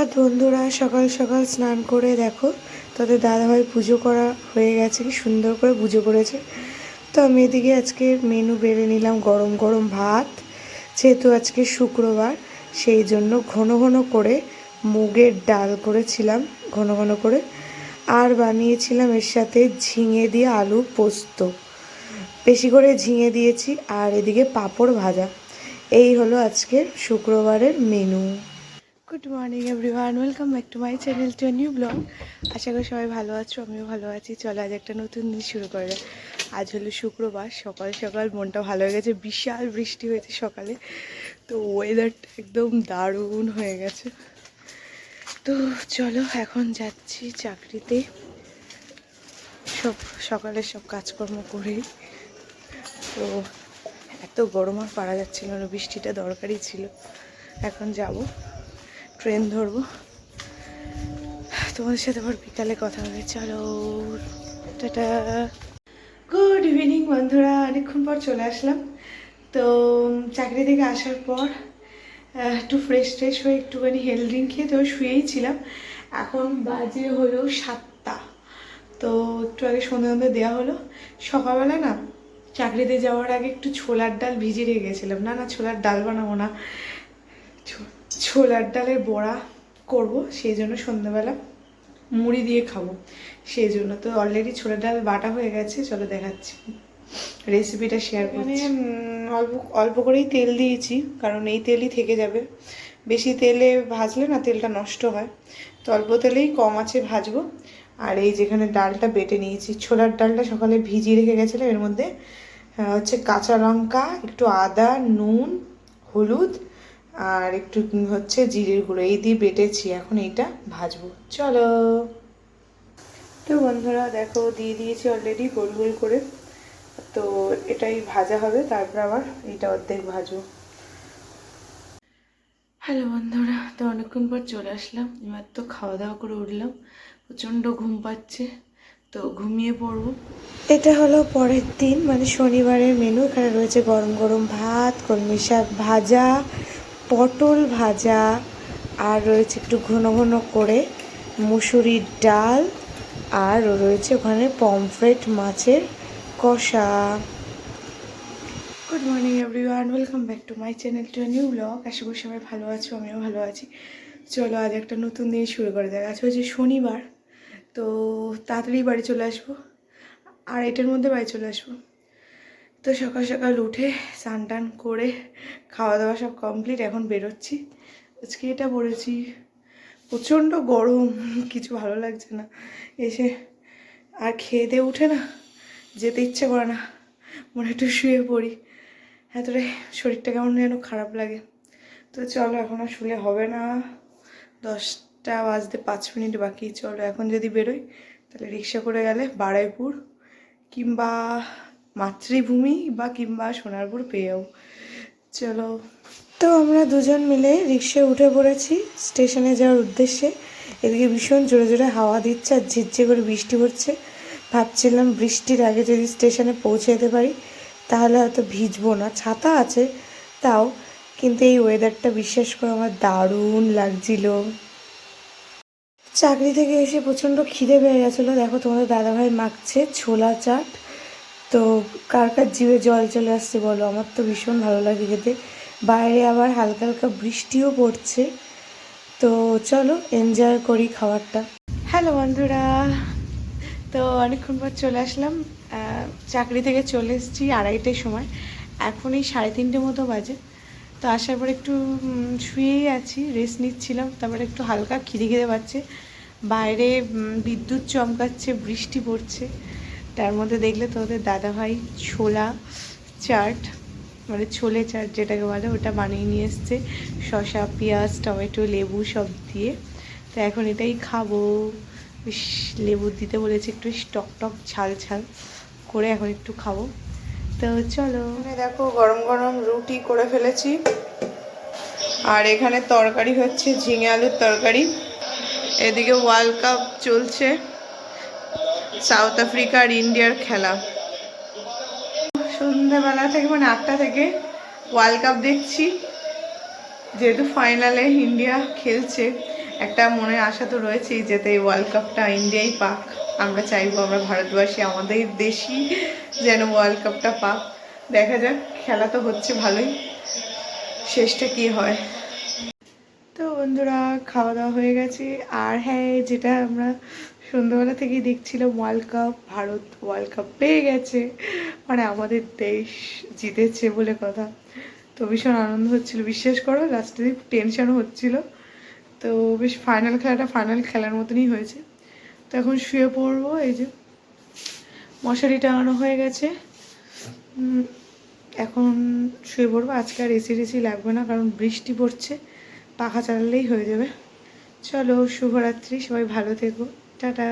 সুপ্রভাত বন্ধুরা, সকাল সকাল স্নান করে দেখো তাদের দাদাভাই পুজো করা হয়ে গেছে, কি সুন্দর করে পুজো করেছে। তো আমি এদিকে আজকে মেনু বেড়ে নিলাম, গরম গরম ভাত, যেহেতু আজকে শুক্রবার সেই জন্য ঘন ঘন করে মুগের ডাল করেছিলাম ঘন ঘন করে, আর বানিয়েছিলাম এর সাথে ঝিঙে দিয়ে আলু পোস্ত, বেশি করে ঝিঙে দিয়েছি, আর এদিকে পাঁপড় ভাজা। এই হলো আজকের শুক্রবারের menu. Good morning everyone, welcome back to my channel to new blog. আশা করি সবাই ভালো আছো, আমিও ভালো আছি। চলো আজ একটা নতুন দিন শুরু করা যাক। আজ হলো শুক্রবার, সকাল সকাল মনটা ভালো হয়ে গেছে, বিশাল বৃষ্টি হয়েছে সকালে, তো ওয়েদারটা একদম দারুণ হয়ে গেছে। তো চলো এখন যাচ্ছি চাকরিতে, সকালে সব কাজকর্ম করেই। তো এত গরম আর পারা যাচ্ছিল না, বৃষ্টিটা দরকারই ছিল। এখন যাব, ট্রেন ধরবো, তোমাদের সাথে আবার বিকালে কথা হবে। চলো টাটা। গুড ইভিনিং বন্ধুরা, অনেকক্ষণ পর চলে আসলাম। তো চাকরি থেকে আসার পর একটু ফ্রেশ হয়ে একটুখানি হেলথ ড্রিঙ্ক খেয়ে তো শুয়েই ছিলাম। এখন বাজে হলো 7টা। তো একটু আগে সন্ধ্যে দেওয়া হলো। সকালবেলা না চাকরিতে যাওয়ার আগে একটু ছোলার ডাল ভিজিয়ে রেখে গেছিলাম। না ছোলার ডাল বানাবো না, ছোলার ডালের বড়া করব, সেই জন্য সন্ধ্যাবেলা মুড়ি দিয়ে খাবো সেই জন্য। তো অলরেডি ছোলার ডাল বাটা হয়ে গেছে, চলো দেখাচ্ছি, রেসিপিটা শেয়ার করছি। অল্প অল্প করেই তেল দিয়েছি, কারণ এই তেলই থেকে যাবে, বেশি তেলে ভাজলে না তেলটা নষ্ট হয়। তো অল্প তেলেই কম আছে ভাজবো। আর এই যেখানে ডালটা বেটে নিয়েছি, ছোলার ডালটা সকালে ভিজিয়ে রেখে গেছিলাম, এর মধ্যে হচ্ছে কাঁচা লঙ্কা, একটু আদা, নুন, হলুদ আর একটু হচ্ছে জিরের গুঁড়ো, এই দিয়ে বেটেছি। এখন এইটা ভাজবো, চলো। তো বন্ধুরা দেখো, দিয়ে দিয়েছি অলরেডি গোল গোল করে। তো এটাই ভাজা হবে, তারপর আবার এটা অর্ধেক ভাজবো। হ্যালো বন্ধুরা, তো অনেকক্ষণ পর চলে আসলাম। এবার তো খাওয়া দাওয়া করে উঠলাম, প্রচণ্ড ঘুম পাচ্ছে, তো ঘুমিয়ে পড়বো। এটা হলো পরের দিন, মানে শনিবারের মেনু। এখানে রয়েছে গরম গরম ভাত, কলমি শাক ভাজা, পটল ভাজা, আর রয়েছে একটু ঘন ঘন করে মুসুরির ডাল, আর রয়েছে ওখানে পমফ্রেট মাছের কষা। Good morning everyone, welcome back to my channel to new blog. আশা করি সবাই ভালো আছো, আমিও ভালো আছি। চলো আজ একটা নতুন দিন শুরু করা যাক। আজ হচ্ছে শনিবার, তো তাড়াতাড়ি বাড়ি চলে আসবো, আর এটার মধ্যে বাড়ি চলে আসবো। তো সকাল সকাল উঠে স্নান টান করে খাওয়া দাওয়া সব কমপ্লিট, এখন বেরোচ্ছি। আজকে এটা পড়েছি, প্রচণ্ড গরম, কিছু ভালো লাগছে না। এসে আর খেয়ে দিয়ে উঠে না যেতে ইচ্ছে করে না, মনে একটু শুয়ে পড়ি, এতটাই শরীরটা কেমন যেন খারাপ লাগে। তো চলো, এখন আর শুলে হবে না, 10টা বাজতে 5 মিনিট বাকি। চলো এখন যদি বেরোই তাহলে রিক্সা করে গেলে বারুইপুর কিংবা মাতৃভূমি বা কিংবা সোনারপুর পেয়ে যাবো। চলো, তো আমরা দুজন মিলে রিক্সায় উঠে পড়েছি স্টেশনে যাওয়ার উদ্দেশ্যে। এদিকে ভীষণ জোরে জোরে হাওয়া দিচ্ছে আর ঝিরঝির করে বৃষ্টি পড়ছে। ভাবছিলাম বৃষ্টির আগে যদি স্টেশনে পৌঁছে যেতে পারি তাহলে হয়তো ভিজবো না, ছাতা আছে তাও, কিন্তু এই ওয়েদারটা বিশ্বাস করে আমার দারুণ লাগছিল। চাকরি থেকে এসে প্রচণ্ড খিদে পেয়ে গেছিলো। দেখো তোমাদের দাদাভাই মাখছে ছোলা চাট, তো কার কার জিভে জল চলে আসছে বলো, আমার তো ভীষণ ভালো লাগে খেতে। বাইরে আবার হালকা হালকা বৃষ্টিও পড়ছে, তো চলো এনজয় করি খাবারটা। হ্যালো বন্ধুরা, তো অনেকক্ষণ পর চলে আসলাম। চাকরি থেকে চলে এসেছি 2:30টার সময়, এখন এই 3:30 মতো বাজে। তো আসার পর একটু শুয়েই আছি, রেস্ট নিচ্ছিলাম, তারপরে একটু হালকা খিদে পাচ্ছে। বাইরে বিদ্যুৎ চমকাচ্ছে, বৃষ্টি পড়ছে, তার মধ্যে দেখলে তোদের দাদাভাই ছোলা চাট, মানে ছোলে চাট যেটাকে বলে, ওটা বানিয়ে নিয়ে এসছে শসা, পেঁয়াজ, টমেটো, লেবু সব দিয়ে। তো এখন এটাই খাবো। বেশ লেবু দিতে বলেছে, একটু টক টক ঝাল ঝাল করে এখন একটু খাবো। তো চলো, দেখো গরম গরম রুটি করে ফেলেছি, আর এখানে তরকারি হচ্ছে ঝিঙে আলুর তরকারি। এদিকে ওয়ার্ল্ড কাপ চলছে, সাউথ আফ্রিকা আর ইন্ডিয়ার খেলা। সন্ধ্যাবেলা থেকে মানে 8টা থেকে ওয়ার্ল্ড কাপ দেখছি, যেহেতু ফাইনালে ইন্ডিয়া খেলছে। একটা মনে আশা তো রয়েছেই যেতে এই ওয়ার্ল্ড কাপটা ইন্ডিয়াই পাক। আমরা চাইবো আমরা ভারতবাসী আমাদের দেশই যেন ওয়ার্ল্ড কাপটা পাক। দেখা যাক, খেলা তো হচ্ছে ভালোই, শেষটা কি হয়। তো বন্ধুরা খাওয়া দাওয়া হয়ে গেছে। আর হ্যাঁ, যেটা আমরা সন্ধ্যাবেলা থেকেই দেখছিলাম, world cup, Bharat world cup পেয়ে গেছে, মানে আমাদের দেশ জিতেছে বলে কথা। তো ভীষণ আনন্দ হচ্ছিল, বিশ্বাস করো লাস্টে টেনশনও হচ্ছিল। তো বেশ ফাইনাল খেলার মতনই হয়েছে। তো এখন শুয়ে পড়বো। এই যে মশারি টাঙানো হয়ে গেছে, এখন শুয়ে পড়বো। আজকে আর এসি লাগবে না, কারণ বৃষ্টি পড়ছে, পাখা চালালেই হয়ে যাবে। চলো, শুভরাত্রি, সবাই ভালো থেকো, টাটা।